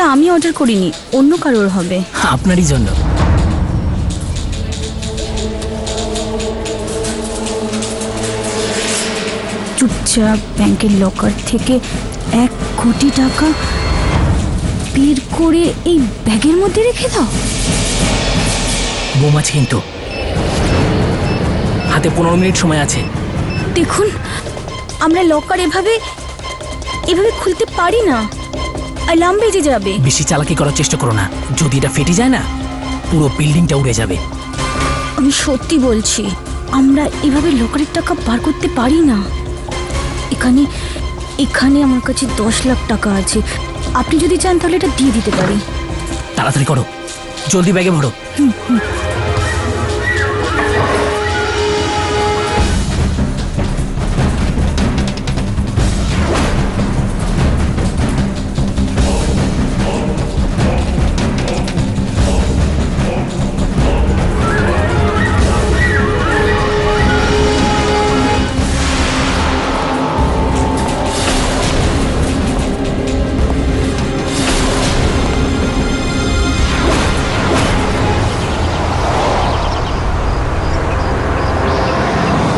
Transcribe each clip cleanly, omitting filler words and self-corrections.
এটা আমি অর্ডার করিনি, অন্য কারোর হবে। আপনারই জন্য। চুপচাপ ব্যাংকের লকার থেকে 1 কোটি টাকা বের করে এই ব্যাগের মধ্যে রেখে দাও। বোম আছে কিন্তু, হাতে 15 মিনিট সময় আছে। দেখুন, আমরা লকার এভাবে খুলতে পারি না, অ্যালার্ম বেজে যাবে। বেশি চালাকি করার চেষ্টা করো না, যদি এটা ফেটে যায় না পুরো বিল্ডিংটা উড়ে যাবে। আমি সত্যি বলছি, আমরা এভাবে লকারের টাকা বার করতে পারি না। এখানে আমার কাছে 10 লাখ টাকা আছে, আপনি যদি চান তাহলে এটা দিয়ে দিতে পারি। তাড়াতাড়ি করো, জলদি ব্যাগে ভরো।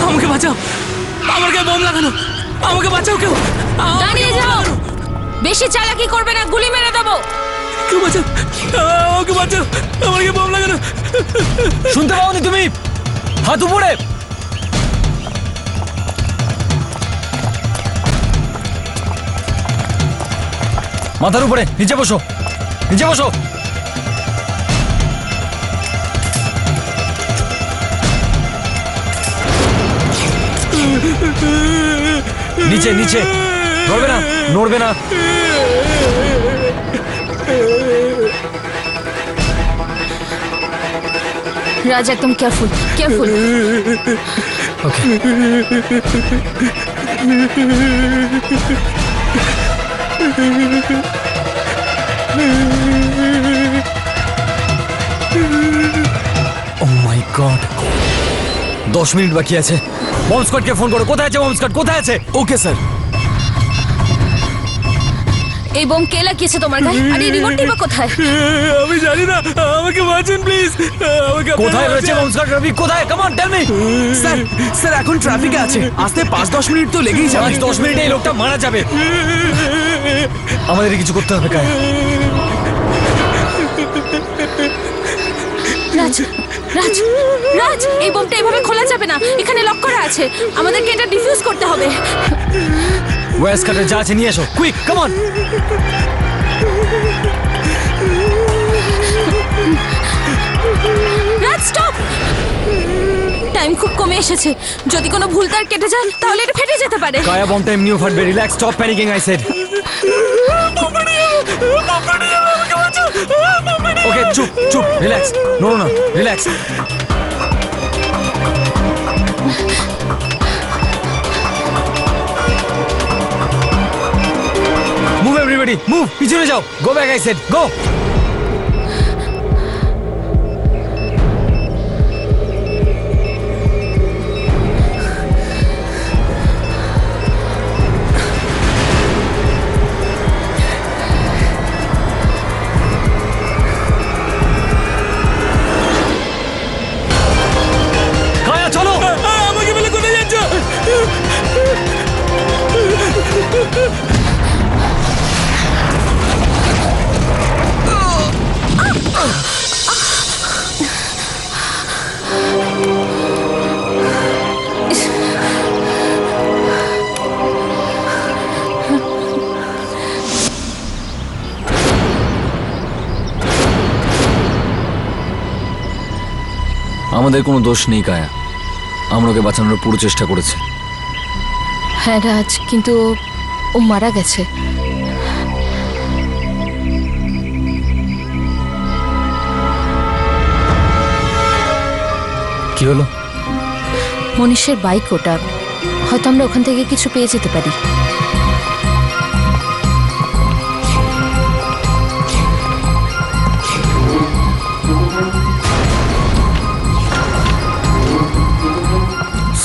আমাকে বাঁচাও, আমার গায়ে বোম লাগানো, আমাকে বাঁচাও কেউ। দাঁড়িয়ে যাও, বেশি চালাকি করবে না, গুলি মেরে দেবো। কেউ বাঁচাও, আমাকে বাঁচাও, আমার গায়ে বোম লাগানো। শুনতে পাওনি তুমি? হাত উপরে। মাথার উপরে, নিচে বসো, নিচে বসো। নিচে নিচে, নড়বে না, নড়বে না। রাজ, একদম careful, careful. Okay. O my god, 10 minute বাকি আছে। বম্ব স্কোয়াডকে ফোন করো। কোথায় আছে বম্ব স্কোয়াড? কোথায় আছে? Okay sir. এই বোম কে লাগিয়েছে তোমার গায়ে? আর এই রিমোটটি বা কোথায়? আমি জানি না, আমাকে বাঁচান প্লিজ। কোথায় রয়েছে বম্ব স্কোয়াড? রবি কোথায়? Come on, tell me. Sir এখন ট্রাফিকে আছে, আসতে 5-10 মিনিট তো লেগেই যাবে। 10 মিনিটে এই লোকটা মারা যাবে। আমাদের কিছু করতে হবে। কায়, রাজ, রাজ, রাজ, এই বোমটা এভাবে খোলা যাবে না, এখানে লক করা আছে, আমাদেরকে এটা ডিফিউজ করতে হবে। ওয়েস কাটার যা আছে নিয়ে এসো, quick, come on. Raj, stop. Time খুব কমে এসেছে, যদি কোনো ভুল তার কেটে যায় তাহলে এটা ফেটে যেতে পারে। কায়া, বম্বটা এমনিও ফাটবে। Relax, stop panicking, I said. Okay, চুপ চুপ, রিল্যাক্স, নড়ো না, রিল্যাক্স। মুভ এভরিবডি, মুভ, পিছনে যাও। গো ব্যাক, আই সেড, গো। কায়া, চলো। আমাকে বলে কোথায় যাচ্ছ? আমাদের কোনো দোষ নেই কায়া, আমরা ওকে বাঁচানোর পুরো চেষ্টা করেছি। হ্যাঁ রাজ, কিন্তু ও মারা গেছে। কি হলো? মনীষের বাইক ওটা, হয়তো আমরা ওখান থেকে কিছু পেয়ে যেতে পারি।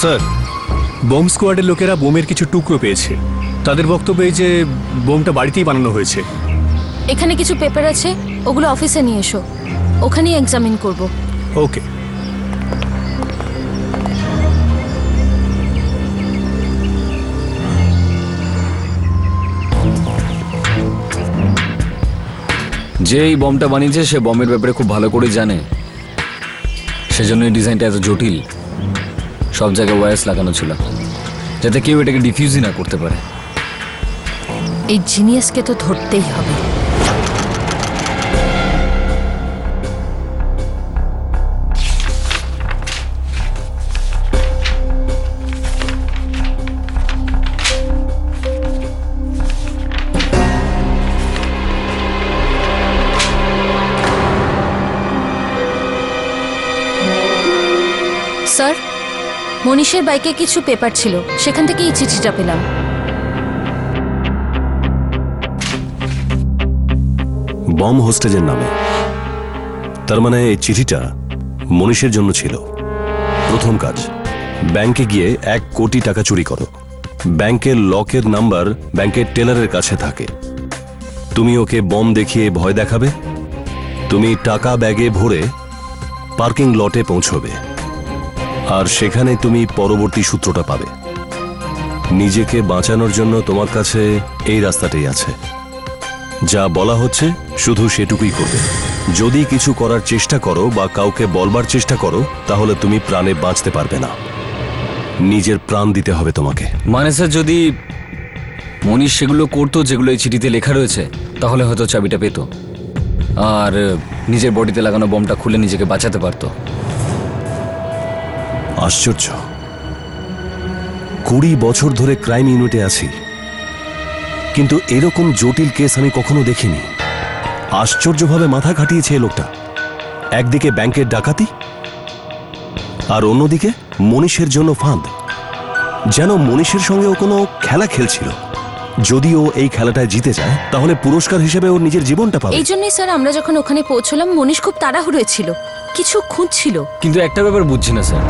স্যার, বোম স্কোয়াডের লোকেরা বোমের কিছু টুকরো পেয়েছে। তাদের বক্তব্য এই যে বোমটা বাড়িতেই বানানো হয়েছে। এখানে কিছু পেপার আছে, ওগুলো অফিসে নিয়ে এসো, ওখানেই এক্সামিন করব। ওকে। যে এই বমটা বানিয়েছে সে বমের ব্যাপারে খুব ভালো করে জানে, সেজন্য এই ডিজাইনটা এত জটিল। সব জায়গায় ওয়্যার্স লাগানো ছিল যাতে কেউ এটাকে ডিফিউজই না করতে পারে। এই জিনিয়াসকে তো ধরতেই হবে। স্যার, মনীষের বাইকে কিছু পেপার ছিল, সেখান থেকে এই চিঠিটা পেলাম। বম হোস্টেজের নামে। তার মানে এই চিঠিটা মনীষের জন্য ছিল। প্রথম কাজ, ব্যাংকে গিয়ে 1 কোটি টাকা চুরি করো। ব্যাংকের লকের নাম্বার ব্যাংকের টেলারের কাছে থাকে। তুমি ওকে বম দেখিয়ে ভয় দেখাবে। তুমি টাকা ব্যাগে ভরে পার্কিং লটে পৌঁছবে, আর সেখানে তুমি পরবর্তী সূত্রটা পাবে। নিজেকে বাঁচানোর জন্য তোমার কাছে এই রাস্তাটাই আছে। যা বলা হচ্ছে শুধু সেটুকুই করবে। যদি কিছু করার চেষ্টা করো বা কাউকে বলবার চেষ্টা করো, তাহলে তুমি প্রাণে বাঁচতে পারবে না। নিজের প্রাণ দিতে হবে তোমাকে। মানে স্যার, যদি মনীষ সেগুলো করতো যেগুলো এই চিঠিতে লেখা রয়েছে, তাহলে হয়তো চাবিটা পেত আর নিজের বডিতে লাগানো বমটা খুলে নিজেকে বাঁচাতে পারতো। আশ্চর্য, 20 বছর ধরে ক্রাইম ইউনিটে আছি, কিন্তু এরকম জটিল কেস আমি কখনো দেখিনি। আশ্চর্যভাবে মাথা খাটিয়েছে এই লোকটা। একদিকে ব্যাংকের ডাকাতি আর অন্যদিকে মনীষের জন্য ফাঁদ। যেন মনীষের সঙ্গে ও কোনো খেলা খেলছিল। যদি ও এই খেলাটায় জিতে যায়, তাহলে পুরস্কার হিসেবে ওর নিজের জীবনটা পাবে। এই জন্যই স্যার আমরা যখন ওখানে পৌঁছলাম, মনীষ খুব তাড়াহুড়ো ছিল, কিছু খুঁজছিল। কিন্তু একটা ব্যাপার বুঝছি না স্যার,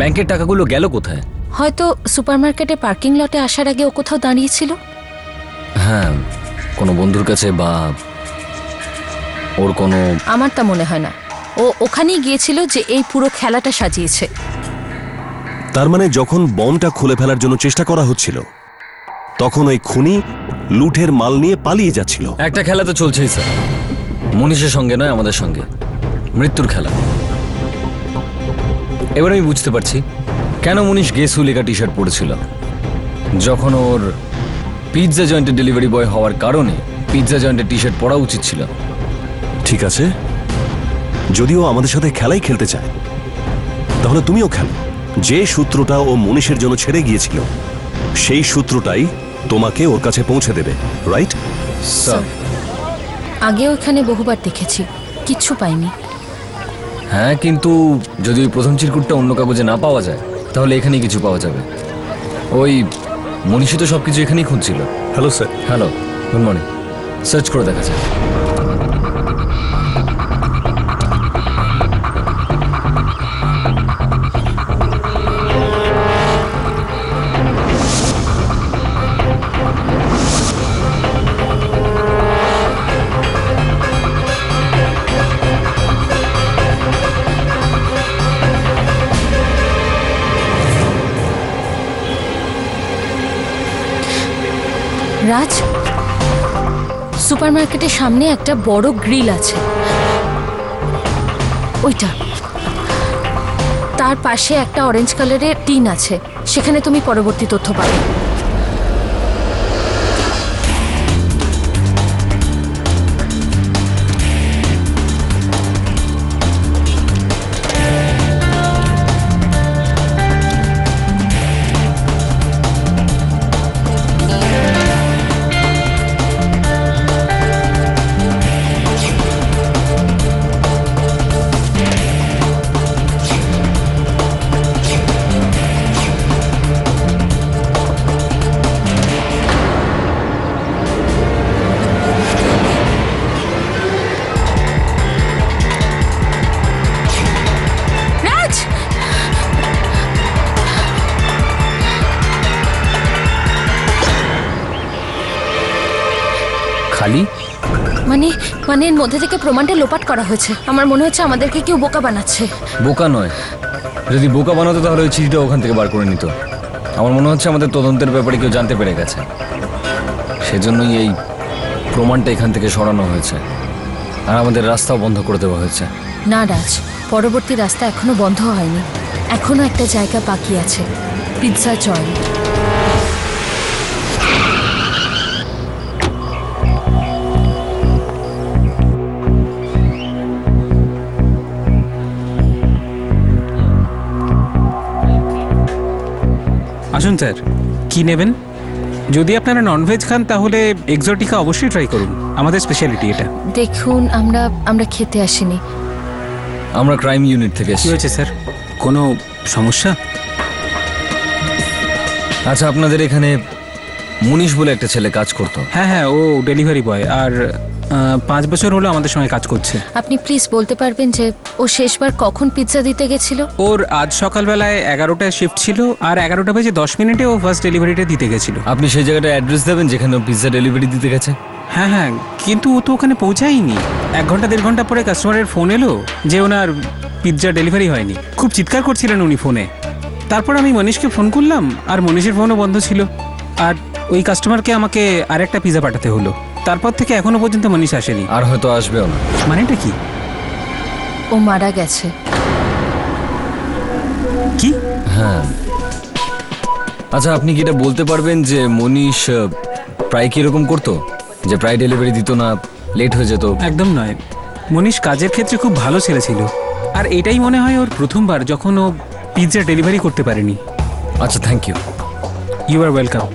ব্যাংকের টাকাগুলো গেল কোথায়? হয়তো সুপারমার্কেটে পার্কিং লটে আসার আগে ও কোথাও দাঁড়িয়েছিল। হ্যাঁ, কোনো বন্ধুর কাছে বা ওর কোনো। আমার তা মনে হয় না। ও ওখানেই গিয়েছিল যে এই পুরো খেলাটা সাজিয়েছে। তার মানে যখন বমটা খুলে ফেলার জন্য চেষ্টা করা হচ্ছিল, তখন ওই খুনি লুঠের মাল নিয়ে পালিয়ে যাচ্ছিল। একটা খেলা তো চলছেই স্যার, মনীষের সঙ্গে নয়, আমাদের সঙ্গে। মৃত্যুর খেলা। এবার আমি বুঝতে পারছি কেন মনীষ গেসু লেখা টি শার্ট পরেছিল। যখন ওর পিৎজা জয়েন্টের ডেলিভারি বয় হওয়ার কারণে পিৎজা জয়েন্টের টি শার্ট পরা উচিত ছিল। ঠিক আছে, যদিও আমাদের সাথে খেলাই খেলতে চায়, তাহলে তুমিও খেলো। যে সূত্রটা ও মনীষের জন্য ছেড়ে গিয়েছিল, সেই সূত্রটাই তোমাকে ওর কাছে পৌঁছে দেবে, রাইট? স্যার, আগেও এখানে বহুবার দেখেছি, কিচ্ছু পাইনি। হ্যাঁ, কিন্তু যদি ওই প্রথম চিরকুটটা অন্য কাগজে না পাওয়া যায়, তাহলে এখানেই কিছু পাওয়া যাবে। ওই মনীষী তো সবকিছু এখানেই খুঁজছিল। Hello sir. Hello, good morning. Search করে দেখা যায়। রাজ, সুপারমার্কেটের সামনে একটা বড় গ্রিল আছে, ওইটা। তার পাশে একটা অরেঞ্জ কালারের টিন আছে, সেখানে তুমি পরবর্তী তথ্য পাবে। খালি মানে মানে এর মধ্যে থেকে প্রমাণটা লোপাট করা হয়েছে। আমার মনে হচ্ছে আমাদেরকে কেউ বোকা বানাচ্ছে। বোকা নয়, যদি বোকা বানাতো তাহলে ওই চিঠিটা ওখান থেকে বার করে নিত। আমার মনে হচ্ছে আমাদের তদন্তের ব্যাপারে কেউ জানতে পেরে গেছে, সেজন্যই এই প্রমাণটা এখান থেকে সরানো হয়েছে আর আমাদের রাস্তাও বন্ধ করে দেওয়া হয়েছে। না রাজ, পরবর্তী রাস্তা এখনো বন্ধ হয়নি। এখনো একটা জায়গা বাকি আছে, পিৎজা জয়েন্ট। আসুন স্যার, কি নেবেন? যদি আপনারা ননভেজ খান তাহলে এক্সোটিকা অবশ্যই ট্রাই করুন, আমাদের স্পেশালিটি এটা। দেখুন, আমরা খেতে আসিনি। আমরা ক্রাইম ইউনিট থেকে কি এসেছি। হয়েছে স্যার, কোনো সমস্যা? আচ্ছা, আপনাদের এখানে মুনিশ বলে একটা ছেলে কাজ করতো। হ্যাঁ হ্যাঁ, ও ডেলিভারি বয়, আর 5 বছর হলো আমাদের সঙ্গে কাজ করছে। আপনি প্লিজ বলতে পারবেন যে ও শেষবার কখন পিৎজা দিতে গেছিল? ওর আজ সকালবেলায় 11টায় শিফট ছিল, আর 11টা বেজে 10 মিনিটে ও ফার্স্ট ডেলিভারিটা দিতে গেছিল। আপনি সেই জায়গাটা অ্যাড্রেস দেবেন যেখানে ও পিৎজা ডেলিভারি দিতে গেছে? হ্যাঁ হ্যাঁ, কিন্তু ও তো ওখানে পৌঁছায়নি। 1 ঘন্টা 1.5 ঘন্টা পরে কাস্টমারের ফোন এলো যে ওনার পিৎজা ডেলিভারি হয়নি। খুব চিৎকার করছিলেন উনি ফোনে। তারপর আমি মনীষকে ফোন করলাম, আর মনীষের ফোনও বন্ধ ছিল, আর ওই কাস্টমারকে আমাকে আরেকটা পিৎজা পাঠাতে হলো। তারপর থেকে এখনো পর্যন্ত মনীষ আসেনি। আর হয়তো আসবেও না। মানেটা কি? ও মারা গেছে। কি? হ্যাঁ। আচ্ছা, আপনি কি এটা বলতে পারবেন যে মনীষ প্রায় কি এরকম করতো, যে প্রায় ডেলিভারি দিত না, লেট হয়ে যেত? একদম নয়, মনীষ কাজের ক্ষেত্রে খুব ভালো ছেলে ছিল, আর এটাই মনে হয় ওর প্রথমবার যখন ও পিৎজা ডেলিভারি করতে পারেনি। আচ্ছা, thank you. You are welcome.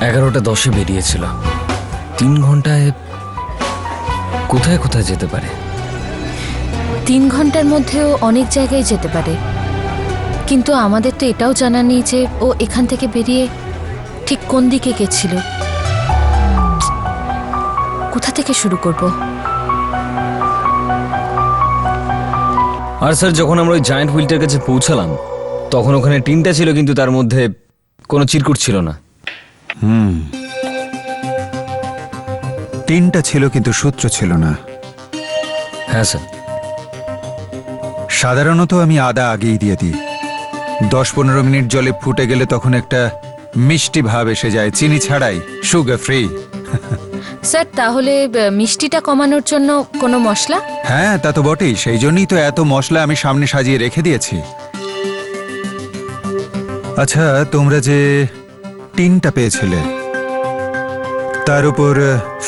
11:10 বেরিয়েছিল। 3 ঘন্টায় কোথায় কোথায় যেতে পারে? 3 ঘন্টার মধ্যেও অনেক জায়গায় যেতে পারে, কিন্তু আমাদের তো এটাও জানা নেই যে ও এখান থেকে বেরিয়ে ঠিক কোন দিকে গেছিল। কোথা থেকে শুরু করব? আর স্যার, যখন আমরা ওই জায়ান্ট হুইলটার কাছে পৌঁছালাম তখন ওখানে টিনটা ছিল, কিন্তু তার মধ্যে কোনো চিরকুট ছিল না। টিনটা ছিল কিন্তু সূত্র ছিল না। হ্যাঁ স্যার। সাধারণত আমি আদা আগেই দিয়ে দিই। 10-15 মিনিট জলে ফুটে গেলে তখন একটা মিষ্টি ভাব এসে যায়, চিনি ছাড়াই, সুগার ফ্রি। স্যার, তাহলে মিষ্টিটা কমানোর জন্য কোনো মশলা? হ্যাঁ, তা তো বটেই, সেই জন্যই তো এত মশলা আমি সামনে সাজিয়ে রেখে দিয়েছি। আচ্ছা, তোমরা যে টিনটা পেয়েছিলে তার উপর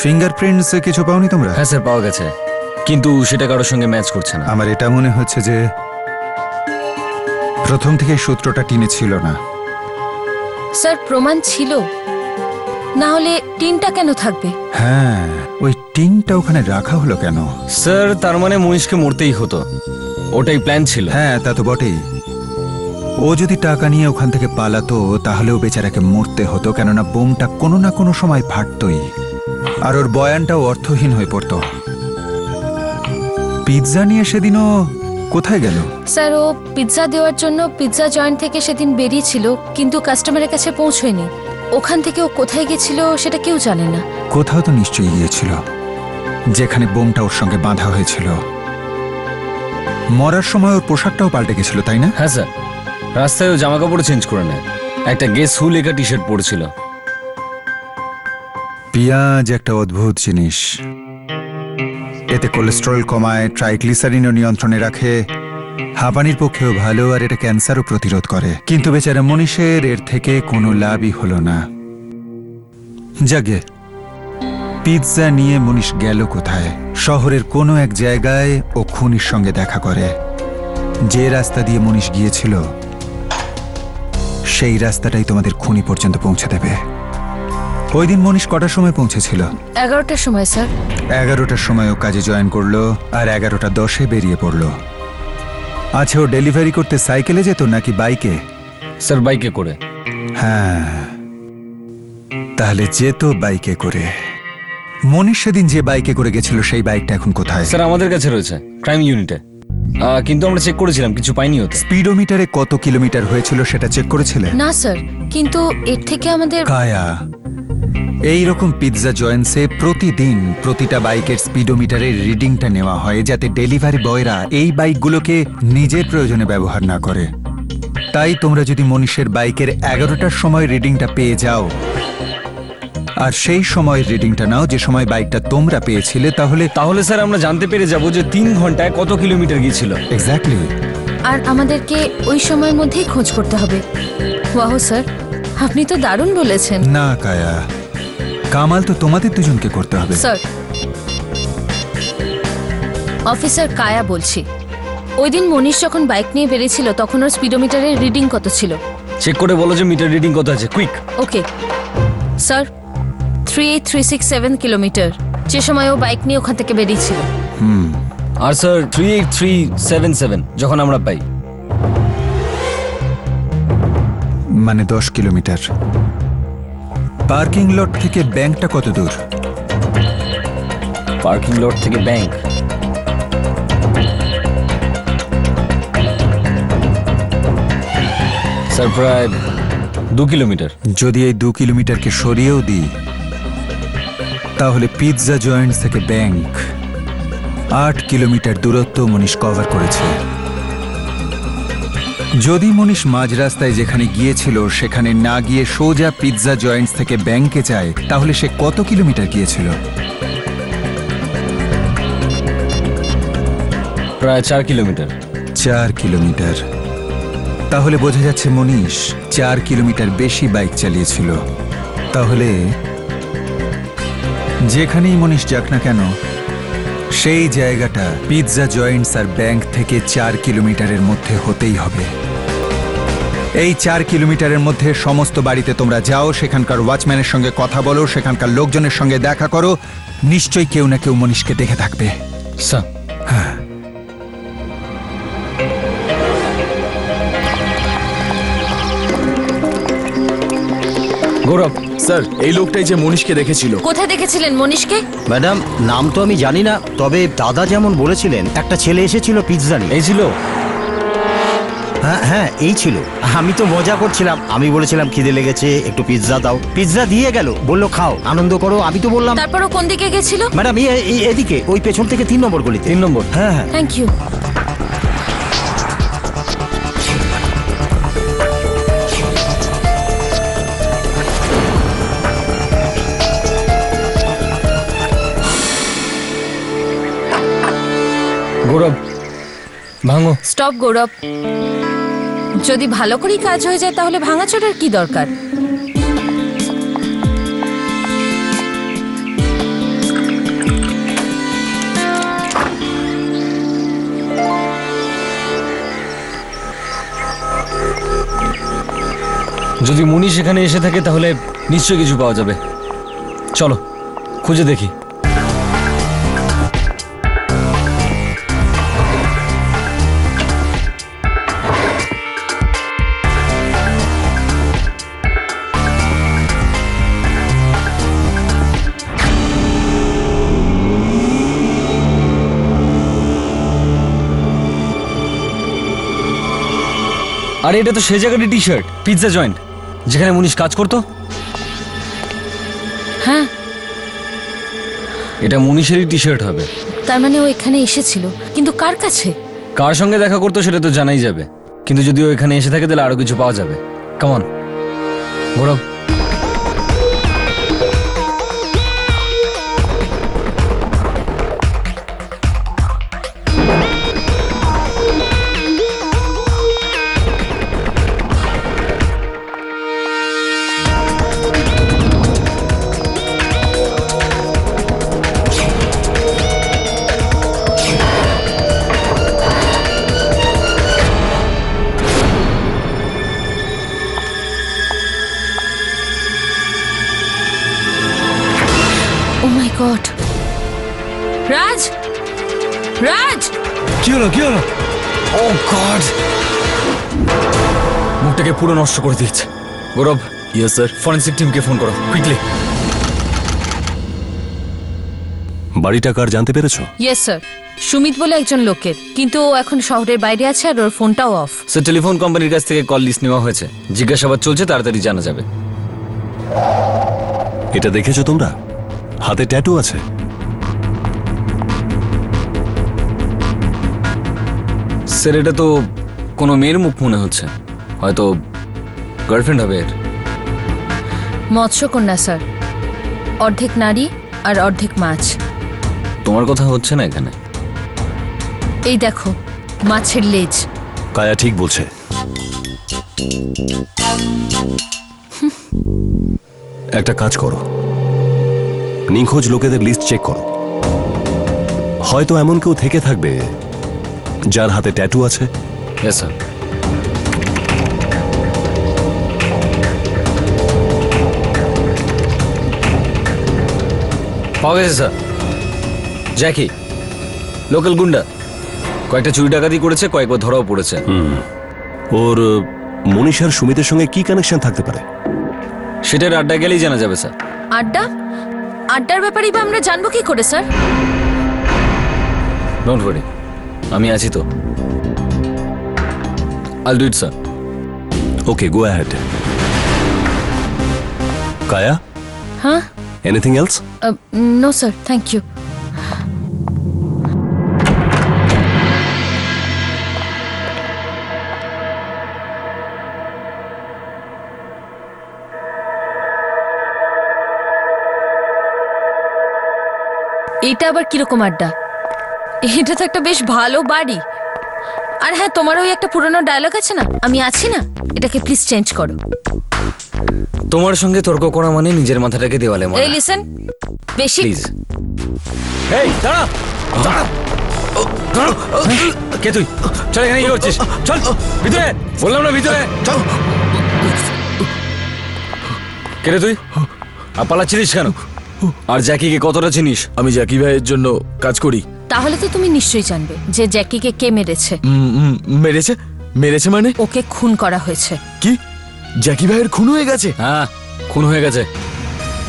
ফিঙ্গারপ্রিন্টস কিছু পাওনি তোমরা? হ্যাঁ স্যার, পাওয়া গেছে, কিন্তু সেটা কারোর সঙ্গে ম্যাচ করছে না। আমার এটা মনে হচ্ছে যে প্রথম থেকে সূত্রটা টিনে ছিল না। স্যার, প্রমাণ ছিল, না হলে টিনটা কেন থাকবে? হ্যাঁ, ওই টিনটা ওখানে রাখা হলো কেন? স্যার, তার মানে মনীষকে মরতেই হতো, ওটাই প্ল্যান ছিল। হ্যাঁ, তা তো বটেই। ও যদি টাকা নিয়ে ওখান থেকে পালাতো তাহলেও বেচারাকে মরতে হতো, কেননা বোমটা কোনো না কোনো সময় ফাটতই, আর ওর বয়ানটাও অর্থহীন হয়ে পড়তো। পিৎজা নিয়ে সেদিনও কোথায় গেল? স্যার, ও পিৎজা দেওয়ার জন্য পিৎজা জয়েন্ট থেকে সেদিন বেরিয়েছিল, কিন্তু কাস্টমারের কাছে পৌঁছয়নি। ওখান থেকে ও কোথায় গেছিল সেটা কেউ জানে না। কোথাও তো নিশ্চয়ই গিয়েছিল, যেখানে বোমটা ওর সঙ্গে বাঁধা হয়েছিল। মরার সময় ওর পোশাকটাও পাল্টে গেছিল, তাই না? হ্যাঁ স্যার, রাস্তায় ও জামা কাপড় চেঞ্জ করে নেয়, একটা গেস হু লেখা টি শার্ট পরেছিল। পেঁয়াজ একটা অদ্ভুত জিনিস, এতে কোলেস্টেরল কমায়, ট্রাইগ্লিসারিনও নিয়ন্ত্রণে রাখে, হাঁপানির পক্ষেও ভালো, আর এটা ক্যান্সারও প্রতিরোধ করে। কিন্তু বেচারা মনীষের এর থেকে কোনো লাভই হলো না। যাগে, পিৎজা নিয়ে মনীষ গেল কোথায়? শহরের কোনো এক জায়গায় ও খুনির সঙ্গে দেখা করে। যে রাস্তা দিয়ে মনীষ গিয়েছিল সেই রাস্তাটাই তোমাদের খুনি পর্যন্ত পৌঁছে দেবে। ওই দিন মনীষ কটার সময় পৌঁছেছিল? 11টার সময় স্যার। 11টার সময় ও কাজে জয়েন করলো, আর 11:10 বেরিয়ে পড়লো। আচ্ছা, ও ডেলিভারি করতে সাইকেলে যেত নাকি বাইকে? স্যার, বাইকে করে। হ্যাঁ, তাহলে যেত বাইকে করে। মনীষ সেদিন যে বাইকে করে গেছিল সেই বাইকটা এখন কোথায়? স্যার, আমাদের কাছে রয়েছে ক্রাইম ইউনিটে, কিন্তু আমরা চেক করেছিলাম, কিছু পাইনি ওতে। স্পিডোমিটারে কত কিলোমিটার হয়েছিল সেটা চেক করেছিলে? না স্যার, কিন্তু এর থেকে আমাদের কায়া, এই রকম পিৎজা জয়েন্টসে প্রতিদিন প্রতিটা বাইকের স্পিডোমিটারের রিডিংটা নেওয়া হয় যাতে ডেলিভারি বয়রা এই বাইকগুলোকে নিজের প্রয়োজনে ব্যবহার না করে। তাই তোমরা যদি মনীষের বাইকের 11টার সময় রিডিংটা পেয়ে যাও আর সেই সময়ের রিডিংটা নাও যে সময় বাইকটা তোমরা পেয়েছিলে, তাহলে তাহলে স্যার আমরা জানতে পেরে যাব যে 3 ঘন্টায় কত কিলোমিটার গিয়েছিল। এক্স্যাক্টলি। আর আমাদেরকে ওই সময়ের মধ্যেই খোঁজ করতে হবে। ওয়াহ স্যার, আপনি তো দারুণ বলেছেন। না কায়া, কামাল তো তোমাদের দুজনকে করতে হবে। স্যার, অফিসার কায়া বলছি। ওই দিন মনীষ যখন বাইক নিয়ে বেরিয়েছিল তখন ওর স্পিডোমিটারের রিডিং কত ছিল? চেক করে বলো যে মিটার রিডিং কত আছে, কুইক। ওকে স্যার, 38367 কিলোমিটার, যে সময় ও বাইক নিয়ে ওখান থেকে বেরিয়েছিল। আর স্যার 38377 যখন আমরা পাই। মানে 10 কিলোমিটার। পার্কিং লট থেকে ব্যাংকটা কত দূর? পার্কিং লট থেকে ব্যাংক স্যার প্রায় 2 কিলোমিটার। যদি এই 2 কিলোমিটারকে সরিয়েও দিই তাহলে পিৎজা জয়েন্টস থেকে ব্যাংক 8 কিলোমিটার দূরত্ব মনীষ কভার করেছে। যদি মনীষ মাঝ রাস্তায় যেখানে গিয়েছিল সেখানে না গিয়ে সোজা পিৎজা জয়েন্টস থেকে ব্যাংকে যায় তাহলে সে কত কিলোমিটার গিয়েছিল? প্রায় 4 কিলোমিটার। 4 কিলোমিটার। তাহলে বোঝা যাচ্ছে মনীষ 4 কিলোমিটার বেশি বাইক চালিয়েছিল। তাহলে যেখানেই মনীষ যাক না কেন সেই জায়গাটা পিৎজা জয়েন্টস আর ব্যাংক থেকে 4 কিলোমিটারের মধ্যে হতেই হবে। এই 4 কিলোমিটারের মধ্যে সমস্ত বাড়িতে তোমরা যাও, সেখানকার ওয়াচম্যানের সঙ্গে কথা বলো, সেখানকার লোকজনের সঙ্গে দেখা করো। নিশ্চয়ই কেউ না কেউ মনীষকে দেখে থাকবে। স্যার গৌরব, স্যার এই লোকটাই যে মনীষকে দেখেছিল। কোথায় দেখেছিলেন মনীষকে? ম্যাডাম, নাম তো আমি জানি না, তবে দাদা যেমন বলেছিলেন একটা ছেলে এসেছিল পিৎজা নিয়ে। এই ছিল? হ্যাঁ হ্যাঁ, এই ছিল। আমি তো মজা করছিলাম, আমি বলেছিলাম খিদে লেগেছে একটু পিৎজা দাও, পিৎজা দিয়ে গেল, বললো খাও আনন্দ করো। আমি তো বললাম। তারপর ও কোন দিকে গেছিল? ম্যাডাম এদিকে, ওই পেছন থেকে 3 নম্বর গলিতে। 3 নম্বর? হ্যাঁ হ্যাঁ। Thank you. গৌরব ভাঙো। স্টপ গৌরব, যদি ভালো করেই কাজ হয়ে যায় তাহলে ভাঙাচোরার কি দরকার? যদি মনীষ এখানে এসে থাকে তাহলে নিশ্চয়ই কিছু পাওয়া যাবে। চলো খুঁজে দেখি। আরে এটা তো সে জায়গাটি টি শার্ট, পিৎজা জয়েন্ট যেখানে মনীষ কাজ করতো। হ্যাঁ, এটা মনীষেরই টি শার্ট হবে। তার মানে ও এখানে এসেছিল, কিন্তু কার কাছে? কার সঙ্গে দেখা করতো সেটা তো জানাই যাবে, কিন্তু যদি ও এখানে এসে থাকে তাহলে আরো কিছু পাওয়া যাবে। Come on Gaurav. Oh my god! Raj, Raj! কি হলো কি হলো? ও গড, মুখটাকে পুরো নষ্ট করে দিয়েছে। গৌরব। Yes sir. ফরেনসিক টিমকে ফোন করো কুইকলি। বাড়িটা কার জানতে পেরেছো? ইয়েস স্যার, সুমিত বলে একজন লোকের, কিন্তু ও এখন শহরের বাইরে আছে আর ওর ফোনটাও অফ। স্যার টেলিফোন কোম্পানির কাছ থেকে কল লিস্ট নেওয়া হয়েছে, জিজ্ঞাসাবাদ চলছে, তাড়াতাড়ি জানা যাবে। এটা দেখেছো তোমরা? হাতে ট্যাটু আছে। স্যার এটা তো কোনো মেয়ের মুখ মনে হচ্ছে, হয়তো গার্লফ্রেন্ড হবে এর। মৎস্যকন্যা স্যার, অর্ধেক নারী আর অর্ধেক মাছ। তোমার কথা হচ্ছে না এখানে। এই দেখো মাছের লেজ। কায়া ঠিক বলছে। একটা কাজ করো, নিখোঁজ লোকেদের লিস্ট চেক করো। হয়তো এমন কেউ থেকে থাকবে যার হাতে ট্যাটু আছে। Yes sir. পাওয়া গেছে স্যার। জ্যাকি, লোকাল গুন্ডা, কয়েকটা চুরি ডাকাতি করেছে, কয়েকবার ধরাও পড়েছে। ওর মনীষার সুমিতের সঙ্গে কি কানেকশন থাকতে পারে? সেটার আড্ডা গেলেই জানা যাবে স্যার। আড্ডা? আড্ডার ব্যাপারেই বা আমরা জানবো কি করে স্যার? ডোন্ট ওয়ারি, আমি আছি তো। I'll do it sir. Okay, go ahead. Kaya, হ্যাঁ? Anything else? No sir, thank you. এটা আবার কিরকম আড্ডা? এটা তো একটা বেশ ভালো বাড়ি। আর হ্যাঁ, তোমার ওই একটা পুরনো ডায়লগ আছে না, আমি আছি না, এটাকে প্লিজ চেঞ্জ করো। তোমার সঙ্গে তর্ক করা মানে নিজের মাথাটাকে দেওয়ালে মারা। এই লিসেন, বেশি প্লিজ। এই দাঁড়া, দাঁড়া। কে তুই? চল, এখানে কি করছিস? চল ভিতরে, বললাম না ভিতরে চল। কে রে তুই? আর পালাচ্ছিলিস কেন? আর জ্যাকিকে কতটা চিনিস? আমি জ্যাকি ভাইয়ের জন্য কাজ করি। তাহলে তো তুমি নিশ্চয়ই জানবে যে জ্যাকিকে কে মেরেছে। মেরেছে? মেরেছে মানে? ওকে খুন করা হয়েছে। কি? জ্যাকি ভাইয়ের খুন হয়ে গেছে? হ্যাঁ, খুন হয়ে গেছে।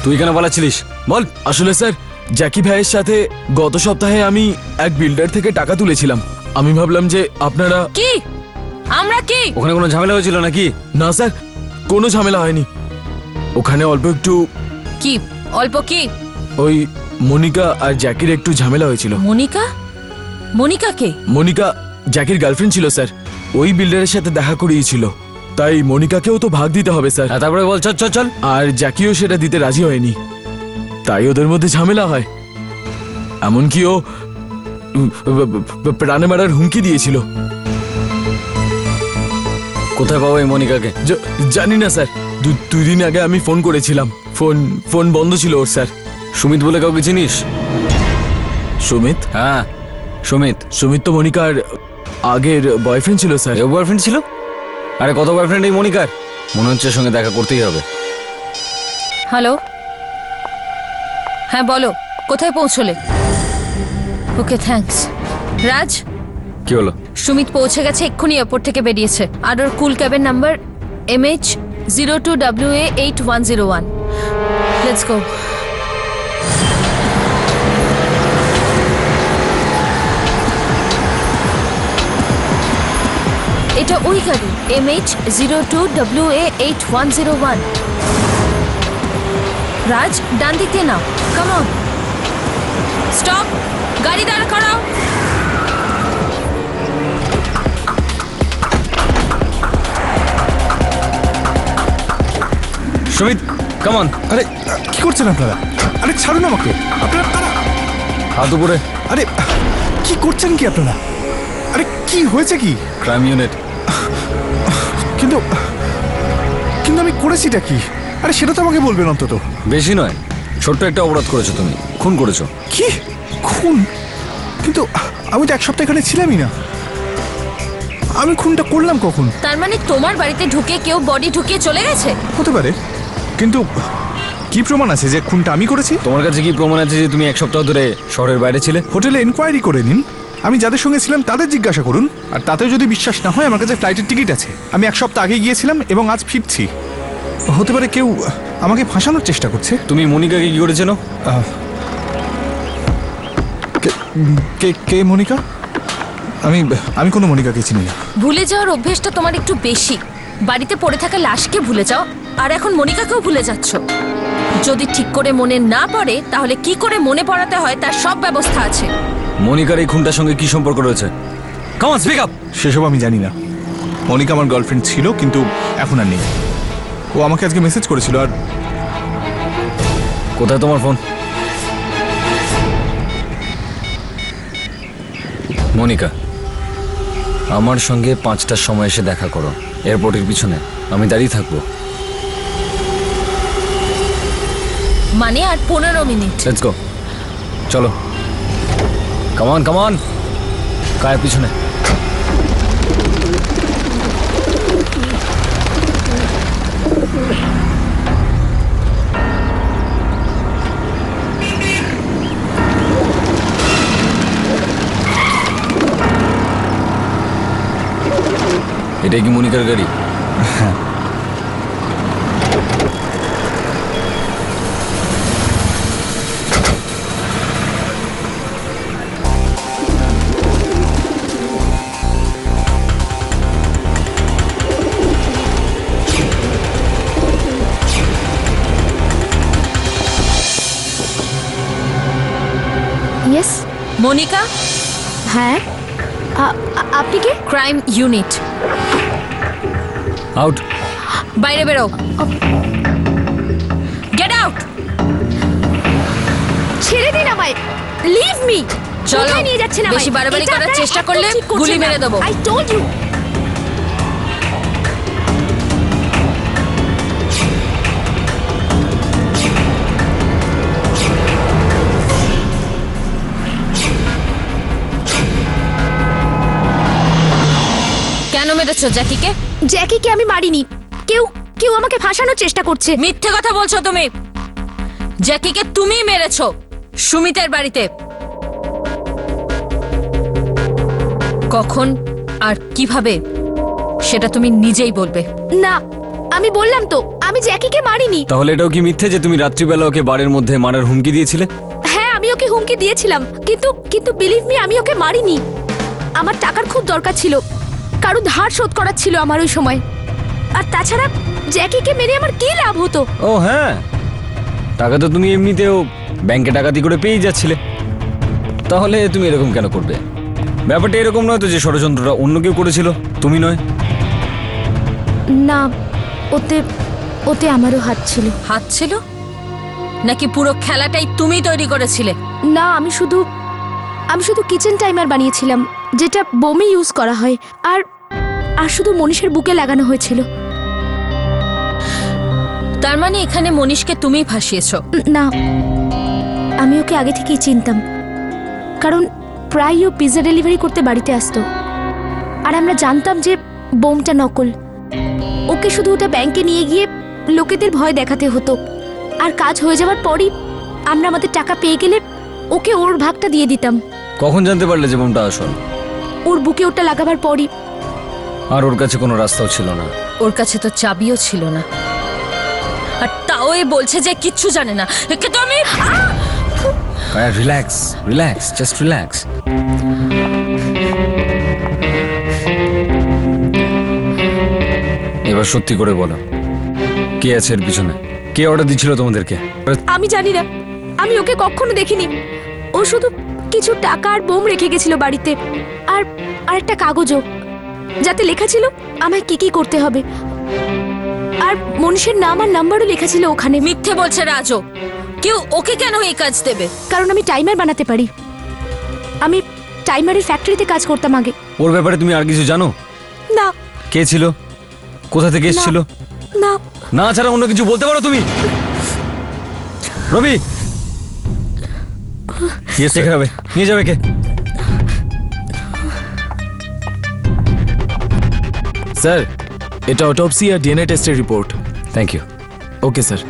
তুই কেন পালাচ্ছিলিস বল? আসলে স্যার, জ্যাকি ভাইয়ের সাথে গত সপ্তাহে আমি এক বিল্ডার থেকে টাকা তুলেছিলাম। আমি ভাবলাম যে আপনারা। কি? আমরা কি? ওখানে কোনো ঝামেলা হয়েছিল নাকি? না স্যার, কোনো ঝামেলা হয়নি। ওখানে অল্প একটু কি অল্প? কি? ওই মনিকা আর জ্যাকির একটু ঝামেলা হয়েছিল। মনিকা? মনিকা কে? মনিকা জ্যাকির গার্লফ্রেন্ড ছিল স্যার। ওই বিল্ডারের সাথে দেখা করিয়েছিল, তাই মনিকাকেও তো ভাগ দিতে হবে স্যার। হ্যাঁ, তারপরে বল। চল চল চল। আর জ্যাকিও সেটা দিতে রাজি হয়নি, তাই ওদের মধ্যে ঝামেলা হয়। এমনকি ও প্রাণে মারার হুমকি দিয়েছিল। কোথায় পাবো এই মনিকাকে? জানি না স্যার, 2 দিন আগে আমি ফোন করেছিলাম, ফোন বন্ধ ছিল ওর স্যার। সুমিত বলে কাউকে চিনিস? সুমিত? হ্যাঁ, সুমিত। সুমিত তো মনিকার আগের বয়ফ্রেন্ড ছিল স্যার। এও বয়ফ্রেন্ড ছিল? আরে কত বয়ফ্রেন্ড এই মনিকার? মনে হচ্ছে সঙ্গে দেখা করতেই হবে। হ্যালো, হ্যাঁ বলো, কোথায় পৌঁছলে? ওকে, থ্যাঙ্কস। রাজ, কি হলো? সুমিত পৌঁছে গেছে, এক্ষুনি এয়ারপোর্ট থেকে বেরিয়েছে। আর ওর কুল ক্যাবের নাম্বার MH02WA8101। Let's go. এটা ওই গাড়ি, MH02WA8101। রাজ, ডান দিক দিয়ে নাও। কাম অন, স্টপ, গাড়ি দাঁড় করাও। Sumit, come on. আরে কি করছেন আপনারা? আরে ছাড়ুন আমাকে। আপনারা কারা? হাত উপরে। আরে কি করছেন কি আপনারা? আরে কি হয়েছে কি? Crime unit. কিন্তু কিন্তু আমি করেছিটা কি? আরে সেটা তো আমাকে বলবেন অন্তত। বেশি নয়, ছোট্ট একটা অপরাধ করেছো তুমি, খুন করেছো। কি খুন? কিন্তু আমি তো এক সপ্তাহ এখানে ছিলামই না। আমি খুনটা করলাম কখন? তার মানে তোমার বাড়িতে ঢুকে কেউ বডি ঢুকিয়ে চলে গেছে? হতে পারে, কিন্তু কি প্রমাণ আছে যে খুনটা আমি করেছি? তোমার কাছে কি প্রমাণ আছে যে তুমি এক সপ্তাহ ধরে শহরের বাইরে ছিলে? হোটেলে এনকোয়ারি করে নিন, আমি যাদের সঙ্গে ছিলাম তাদের জিজ্ঞাসা করুন। আর তাতেও যদি বিশ্বাস না হয়, আমার কাছে ফ্লাইটের টিকিট আছে। আমি এক সপ্তাহ আগে গিয়েছিলাম এবং আজ ফিরছি। হতে পারে কেউ আমাকে ফাঁসানোর চেষ্টা করছে। তুমি মনিকাকে কি করে চেনো? কে কে মনিকা? আমি কোনো মনিকাকে চিনি না। ভুলে যাওয়ার অভ্যেসটা তোমার একটু বেশি। বাড়িতে পড়ে থাকা লাশকে ভুলে যাও, আর এখন মনিকাকেও ভুলে যাচ্ছ। যদি ঠিক করে মনে না পড়ে তাহলে কি করে মনে পড়াতে হয় তার সব ব্যবস্থা আছে। মনিকার এই খুনটার সঙ্গে কি সম্পর্ক রয়েছে? Come on, speak up. সেসব আমি জানি না। মনিকা আমার গার্লফ্রেন্ড ছিল, কিন্তু এখন আর নেই। ও আমাকে আজকে মেসেজ করেছিল। আর কোথায় তোমার ফোন? মনিকা, আমার সঙ্গে 5টার সময় এসে দেখা করো এয়ারপোর্টের পিছনে। আমি দাঁড়িয়ে থাকবো। মানে আর 15 মিনিট। লেটস গো, চলো। কামান কামান, কায়ের পিছনে। এটাই কি মনিকার গাড়ি? ইয়েস। মনিকা, হ্যাঁ, আপনি কে? Crime unit. আউট। বাইরে বেরো। Get out. ছেড়ে দিন আমায়, লিভ মি। চলো, কোথায় নিয়ে যাচ্ছেন আমায়? বেশি বাড়াবাড়ি এটা করার আপনারা চেষ্টা একদম করলে ঠিক করছেন গুলি না। মেরে দেবো। I told you. কেন মেরেছো জ্যাকিকে? জ্যাকিকে আমি মারিনি। কেউ কেউ আমাকে ফাঁসানোর চেষ্টা করছে। মিথ্যে কথা বলছো তুমি। জ্যাকিকে তুমি মেরেছো সুমিতের বাড়িতে। কখন আর কিভাবে সেটা তুমি নিজেই বলবে। না, আমি বললাম তো আমি জ্যাকিকে মারিনি। তাহলে এটাও কি মিথ্যে যে তুমি রাত্রিবেলা ওকে বাড়ির মধ্যে মারার হুমকি দিয়েছিলে? হ্যাঁ, আমি ওকে হুমকি দিয়েছিলাম, কিন্তু কিন্তু বিলিভ মি, আমি ওকে মারিনি। আমার টাকার খুব দরকার ছিল, কারো ধার শোধ করার ছিল আমার ওই সময়। আর তাছাড়া জ্যাকিকে মেরে আমার কি লাভ হতো? ও হ্যাঁ, টাকা তো তুমি এমনিতেও ব্যাংকে ডাকাতি করে পেয়ে যাচ্ছিলে। তাহলে তুমি এরকম কেন করবে? ব্যাপারটা এরকম নয় তো যে ষড়যন্ত্রটা অন্য কেউ করেছিল, তুমি নয়? না, ওতে ওতে আমারও হাত ছিল। হাত ছিল নাকি পুরো খেলাটাই তুমি তৈরি করেছিলে? না, আমি শুধু কিচেন টাইমার বানিয়েছিলাম, যেটা বোমে ইউজ করা হয়। আর আর শুধু মনীষের বুকে লাগানো হয়েছিল। তার মানে এখানে মনীষকে তুমিই ফাঁসিয়েছো? না, আমি ওকে আগে থেকেই চিনতাম, কারণ প্রায় ও পিৎজা ডেলিভারি করতে বাড়িতে আসতো। আর আমরা জানতাম যে বোমটা নকল। ওকে শুধু ওটা ব্যাংকে নিয়ে গিয়ে লোকেদের ভয় দেখাতে হতো। আর কাজ হয়ে যাওয়ার পরই আমরা আমাদের টাকা পেয়ে গেলে ওকে ওর ভাগটা দিয়ে দিতাম। কখন জানতে পারলে যে বোমটা আসল? ওর বুকে ওটা লাগাবার পরই। আর ওর কাছে কোনো রাস্তাও ছিল না? ওর কাছে তো চাবিও ছিল না, আর তাও এ বলছে যে কিচ্ছু জানে না। একে তো আমি রিল্যাক্স রিল্যাক্স, জাস্ট রিল্যাক্স। এবার সত্যি করে বলো, কে আছে এর পিছনে? কে অর্ডার দিচ্ছিল তোমাদেরকে? আমি জানি না, আমি ওকে কখনো দেখিনি। ও শুধু কিছু টাকা আর বোম রেখে গেছিল বাড়িতে, আর আর একটা কাগজও, যাতে লেখা ছিল আমায় কি কি করতে হবে। আর মনীষের নাম আর নাম্বারও লেখা ছিল ওখানে। মিথ্যে বলছে রাজো। কেউ ওকে কেন এই কাজ দেবে? কারণ আমি টাইমার বানাতে পারি। আমি টাইমারের ফ্যাক্টরিতে কাজ করতাম আগে। ওর ব্যাপারে তুমি আর কিছু জানো? না। কে ছিল, কোথা থেকে এসেছিল? না। না ছাড়া অন্য কিছু বলতে পারো তুমি? রবি, দেখে হবে, নিয়ে যাবে কে? স্যার, এটা অটোপসি আর ডিএনএ টেস্টের report. Thank you. Okay sir.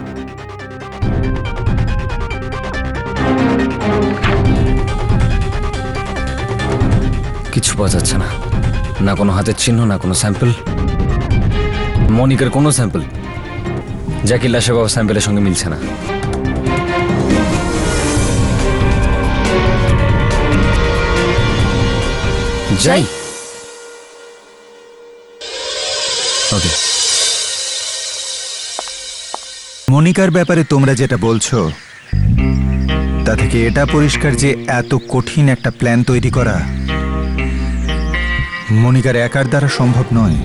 কিছু পাওয়া যাচ্ছে না, না কোনো হাতের চিহ্ন, না কোনো স্যাম্পল। মনিকার কোনো স্যাম্পল জ্যাকির লাশের বাবা স্যাম্পলের সঙ্গে মিলছে না। যাই। ওকে। মনিকার ব্যাপারে তোমরা যেটা বলছো তা থেকে এটা পরিষ্কার যে এত কঠিন একটা প্ল্যান তৈরি করা মনিকার একার দ্বারা সম্ভব নয়।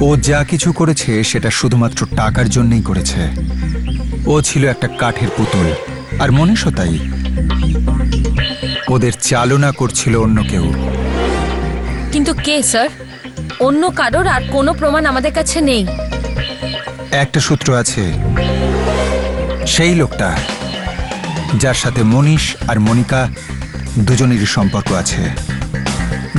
ও যা কিছু করেছে সেটা শুধুমাত্র টাকার জন্যই করেছে। ও ছিল একটা কাঠের পুতুল, আর মনীষও তাই। ওদের চালনা করছিল অন্য কেউ। কিন্তু কে স্যার? অন্য কারোর আর কোনো প্রমাণ আমাদের কাছে নেই। একটা সূত্র আছে, সেই লোকটা যার সাথে মনীষ আর মনিকা দুজনেরই সম্পর্ক আছে,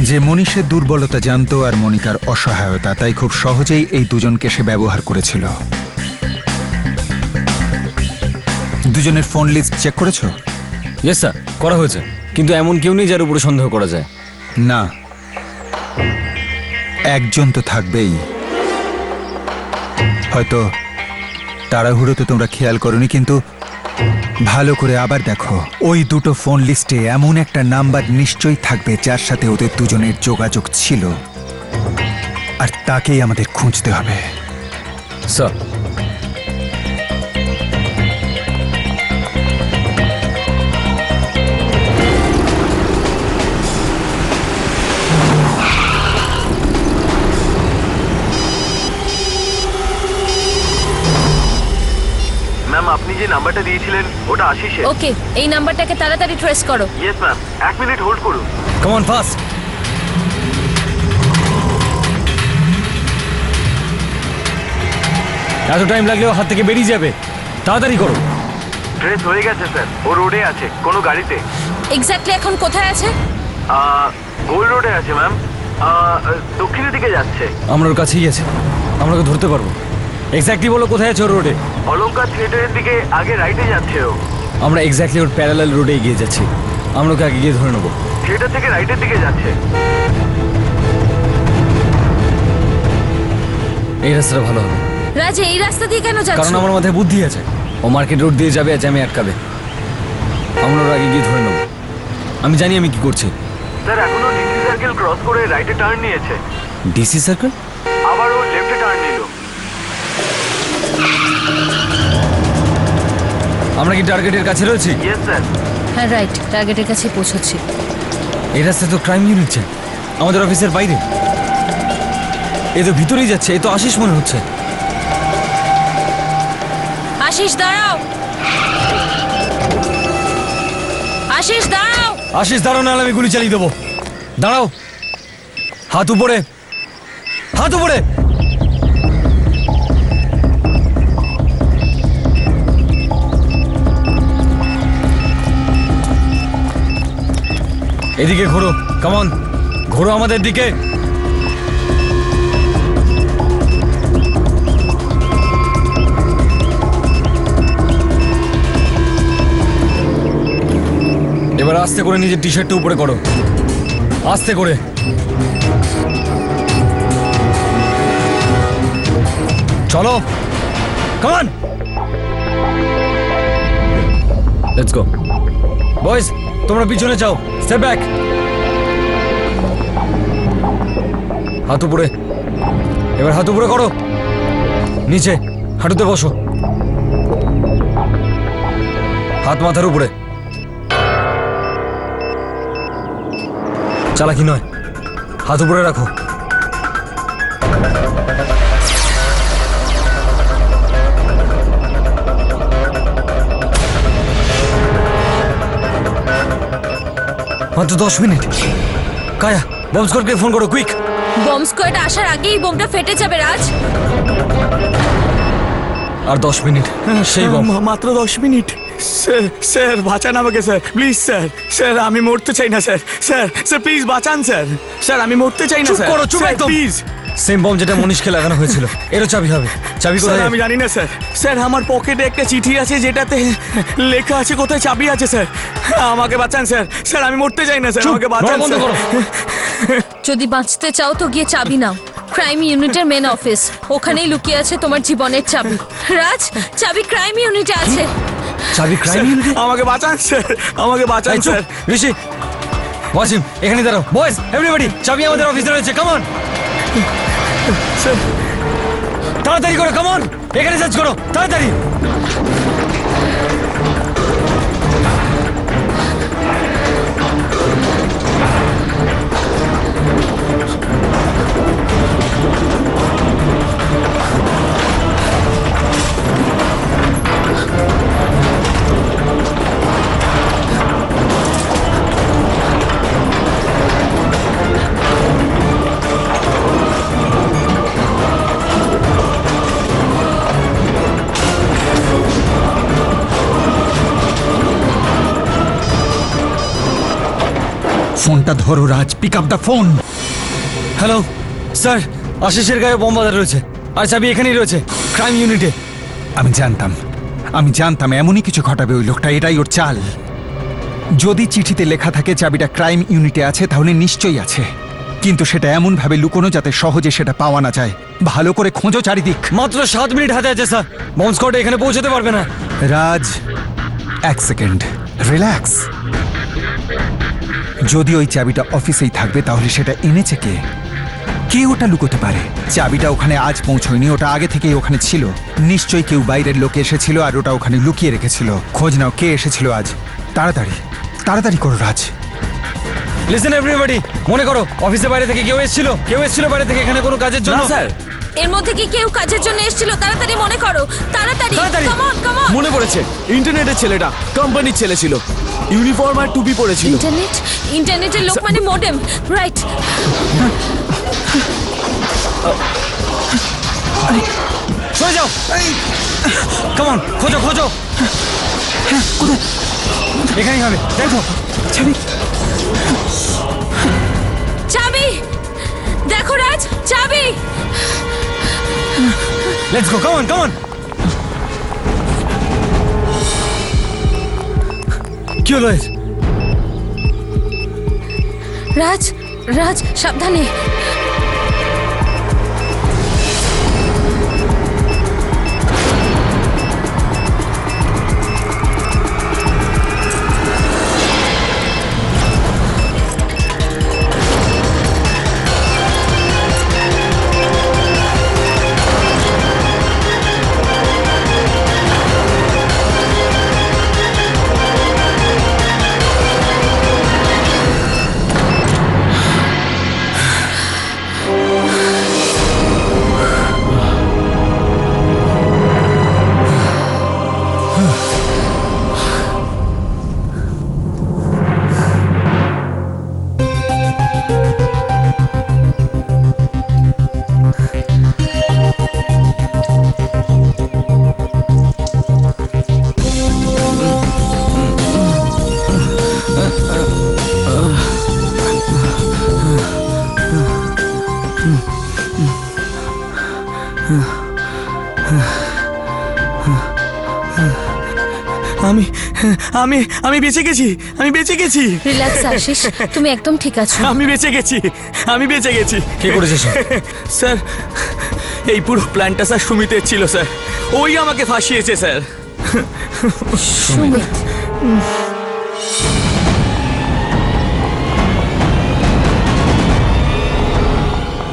যে মনীষের দুর্বলতা জানতো আর মনিকার অসহায়তা, তাই খুব সহজেই এই দুজনকে সে ব্যবহার করেছিল। দুজনের ফোন লিস্ট চেক করেছো? ইয়েস স্যার, করা হয়েছে, কিন্তু এমন কেউ নেই যার উপরে সন্দেহ করা যায়। না, একজন তো থাকবেই। হয়তো তাড়াহুড়োতে তোমরা খেয়াল করোনি, কিন্তু ভালো করে আবার দেখো। ওই দুটো ফোন লিস্টে এমন একটা নাম্বার নিশ্চয়ই থাকবে যার সাথে ওদের দুজনের যোগাযোগ ছিল, আর তাকেই আমাদের খুঁজতে হবে। স্যার, ম্যাম, আপনি যে নাম্বারটা দিয়েছিলেন ওটা আশিসের। ওকে, এই নাম্বারটাকে তাড়াতাড়ি ট্রেস করো। ইয়েস ম্যাম, 1 মিনিট হোল্ড করুন। Come on fast. এত টাইম লাগলেও হাত থেকে বেরিয়ে যাবে, তাড়াতাড়ি করো। ট্রেস হয়ে গেছে স্যার, ও রোডে আছে, কোনো গাড়িতে। এক্স্যাক্টলি এখন কোথায় আছে? গোল রোডে আছে ম্যাম, দক্ষিণের দিকে যাচ্ছে। আমরা ওর কাছেই আছে, আমরা ওকে ধরতে পারবো। এক্স্যাক্টলি বলো কোথায় আছে ওর রোডে? অলঙ্কার থিয়েটারের দিকে আগে রাইটে যাচ্ছে ও। আমরা এক্স্যাক্টলি ওর প্যারালাল রোডে এগিয়ে যাচ্ছি, আমরা ওকে আগে গিয়ে ধরে নেবো। থিয়েটার থেকে রাইটের দিকে যাচ্ছে। এই রাস্তাটা ভালো হবে। রাজ, এই রাস্তা দিয়ে কেন যাচ্ছ? কারণ আমার মাথায় বুদ্ধি আছে। ও মার্কেট রোড দিয়ে যাবে, আজ আমি আটকাবে। আমরা ওর আগে গিয়ে ধরে নেবো। আমি জানি আমি কি করছি। স্যার, এখনো ডিসি সার্কেল ক্রস করে রাইটে টার্ন নিয়েছে। DC circle? আবার ও লেফটে টার্ন নিল। আমরা কি টার্গেটের কাছে রয়েছি? Yes sir. হ্যাঁ রাইট, টার্গেটের কাছে পৌঁছচ্ছি। এই রাস্তায় তো ক্রাইম ইউনিট যায়, আমাদের অফিসের বাইরে। এ তো ভিতরেই যাচ্ছে, এ তো আশিস মনে হচ্ছে। আশিস দাঁড়াও, আশিস দাঁড়াও। আশিস দাঁড়াও, নাহলে আমি গুলি চালিয়ে দেবো। দাঁড়াও, হাত উপরে, হাত উপরে। এদিকে ঘোরো, কামন, ঘোরো আমাদের দিকে। এবার আস্তে করে নিজের টি শার্টটা উপরে করো, আস্তে করে। চলো, কামন, লেটস গো। বয়েজ, তোমরা পিছনে যাও, স্টেপ ব্যাক। হাত উপরে, এবার হাত উপরে করো, নিচে হাঁটুতে বসো, হাত মাথার উপরে। চালাকি নয়, হাত উপরে রাখো। মাত্র 10 মিনিট। কায়া, বম্ব স্কোয়াডকে ফোন করো, কুইক। বম্ব স্কোয়াড আসার আগেই বোমটা ফেটে যাবে রাজ। আর 10 মিনিট, সেই বম্ব। মাত্র 10 মিনিট। স্যার, স্যার বাঁচান আমাকে স্যার, প্লিজ স্যার। স্যার আমি মরতে চাই না স্যার। স্যার, স্যার প্লিজ বাঁচান স্যার। স্যার আমি মরতে চাই না চুপ স্যার। করো, চুপ একদম। প্লিজ। সেম বম্ব যেটা মনীষকে লাগানো হয়েছিল, এরও চাবি হবে। চাবি স্যার কোথায়? আমি জানি না স্যার। স্যার আমার পকেটে একটা চিঠি আছে যেটাতে লেখা আছে কোথায় চাবি আছে স্যার। আমাকে বাঁচান স্যার। স্যার আমি মরতে চাই না স্যার, আমাকে বাঁচান বন্ধ স্যার। করো। যদি বাঁচতে চাও তো গিয়ে চাবি নাও। ক্রাইম ইউনিটের মেন অফিস, ওখানেই লুকিয়ে আছে তোমার জীবনের চাবি। রাজ, চাবি ক্রাইম ইউনিটে আছে। চাবি ক্রাইম ইউনিট? আমাকে বাঁচান স্যার, আমাকে বাঁচান স্যার। ঋষি, ওয়াসিম, এখানে দাঁড়াও। বয়েজ, এভরিবডি, চাবি আমাদের অফিসে রয়েছে, কাম অন। স্যার তাড়াতাড়ি করো, কাম অন, এখানে সার্চ করো, তাড়াতাড়ি। ফোনটা ধরো Raj, pick up the phone. Hello sir, আশিসের গায়ে বোম বাঁধা রয়েছে আর চাবি এখানেই রয়েছে, ক্রাইম ইউনিটে। আমি জানতাম এমনই কিছু ঘটাবে ওই লোকটা, এটাই ওর চাল। যদি চিঠিতে লেখা থাকে চাবিটা ক্রাইম ইউনিটে আছে, তাহলে নিশ্চয়ই আছে, কিন্তু সেটা এমন ভাবে লুকোনো যাতে সহজে সেটা পাওয়া না যায়। ভালো করে খোঁজো চারিদিক। মাত্র 7 মিনিট হাতে আছে স্যার, বম্ব স্কোয়াড এখানে পৌঁছতে পারবে না। রাজ, 1 সেকেন্ড, রিল্যাক্স। যদি ওই চাবিটা অফিসেই থাকবে, তাহলে সেটা এনেছে কে? কে ওটা লুকোতে পারে? চাবিটা ওখানে আজ পৌঁছয়নি, ওটা আগে থেকেই ওখানে ছিল। নিশ্চয়ই কেউ বাইরের লোক এসেছিল আর ওটা ওখানে লুকিয়ে রেখেছিল। খোঁজ নাও কে এসেছিল আজ। তাড়াতাড়ি তাড়াতাড়ি করো রাজ। লিসেন এভরিবডি, মনে করো অফিসের বাইরে থেকে কেউ এসেছিল বাইরে থেকে এখানে কোনো কাজের জন্য। স্যার, এর মধ্যে কি কেউ কাজের জন্য এসেছিল? তাড়াতাড়ি মনে করো, তাড়াতাড়ি। Come on, come on. মনে পড়েছে, ইন্টারনেটের ছেলেটা কোম্পানির ছেলে ছিল, ইউনিফর্ম আর টুপি পরেছিল। ইন্টারনেটের লোক মানে মোডেম, রাইট? সরে যাও, কাম অন, খোঁজো। কোথায়? এখানেই হবে, দেখো চাবি দেখো রাজ, চাবি। Let's go, come on. কি হলো? রাজ সাবধানে। আমি বেঁচে গেছি। রিল্যাক্স আশিস, তুমি একদম ঠিক আছো। আমি বেঁচে গেছি। কে করেছে স্যার, এই পুরো প্ল্যানটা স্যার সুমিতের ছিল স্যার, ওই আমাকে ফাঁসিয়েছে স্যার। সুমিত?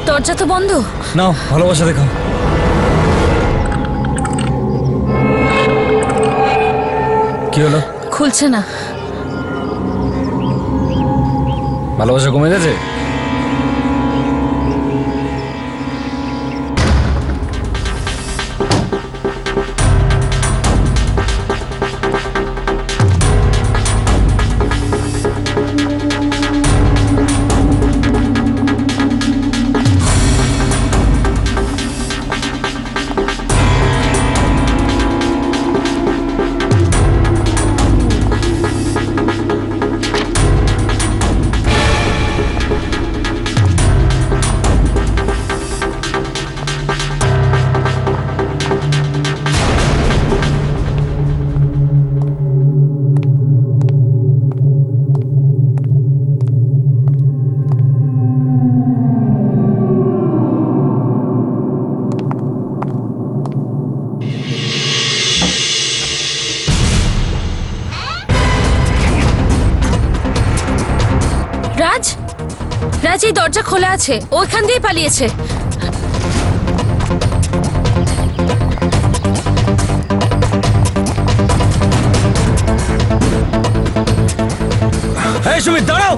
দরজা তো বন্ধ। নাও, ভালোবাসা দেখাও। কি হলো? খুলছে না। ভালোবাসা কমে গেছে? রাজ, এই দরজা খোলা আছে, ওইখান দিয়ে পালিয়েছে। এই সুমিত দাঁড়াও।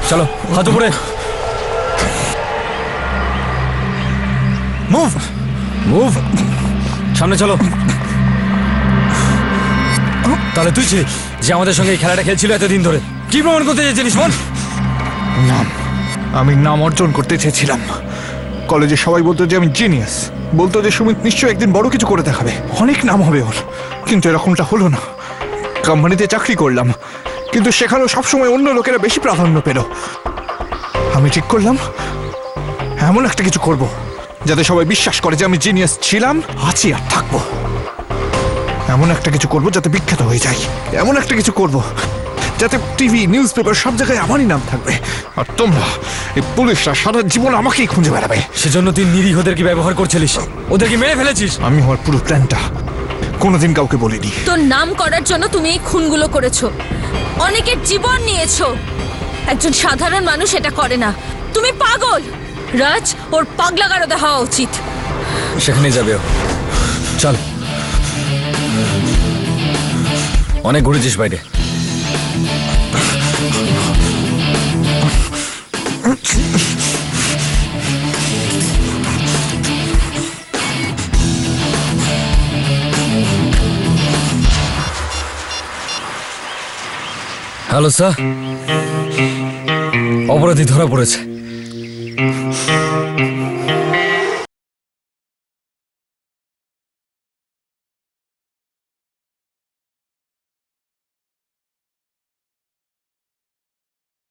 চলো হাত উপরে। মুভ মুভ, সামনে চলো। তাহলে তুই ছিলি যে আমাদের সঙ্গে এই খেলাটা খেলছিল এতদিন ধরে। কি প্রমাণ করতে চেয়েছিলিস বল? নাম, আমি নাম অর্জন করতে চেয়েছিলাম। কলেজে সবাই বলতো যে আমি জিনিয়াস, বলতো যে সুমিত নিশ্চয়ই একদিন বড় কিছু করে দেখাবে, অনেক নাম হবে ওর। কিন্তু এরকমটা হলো না। কোম্পানিতে চাকরি করলাম, কিন্তু সেখানেও সবসময় অন্য লোকেরা বেশি প্রাধান্য পেল। আমি ঠিক করলাম এমন একটা কিছু করব যাতে সবাই বিশ্বাস করে যে আমি জিনিয়াস ছিলাম, আছি আর থাকবো। এমন একটা কিছু করব যাতে বিখ্যাত হয়ে যাই। এমন একটা কিছু করব যাতে টিভি, নিউজ পেপার সব জায়গায় আমারই নাম থাকবে। আর তোমরা এই পুলিশরা সারা জীবন আমাকেই খুঁজে বেড়াবে। সেজন্য তুই নিরীহদেরকে ব্যবহার করছিলিস, ওদেরকে মেরে ফেলেছিস। আমি আমার পুরো প্ল্যানটা কোনোদিন কাউকে বলিনি। তোর নাম করার জন্য তুমি এই খুনগুলো করেছো, অনেকের জীবন নিয়েছো। একজন সাধারণ মানুষ এটা করে না। তুমি পাগল। রাজ, ওর পাগলাগারদে হওয়া উচিত। সেখানে যাবে ও। চল, অনেক ঘুরেছিস বাইরে। হ্যালো স্যার, অপরাধী ধরা পড়েছে।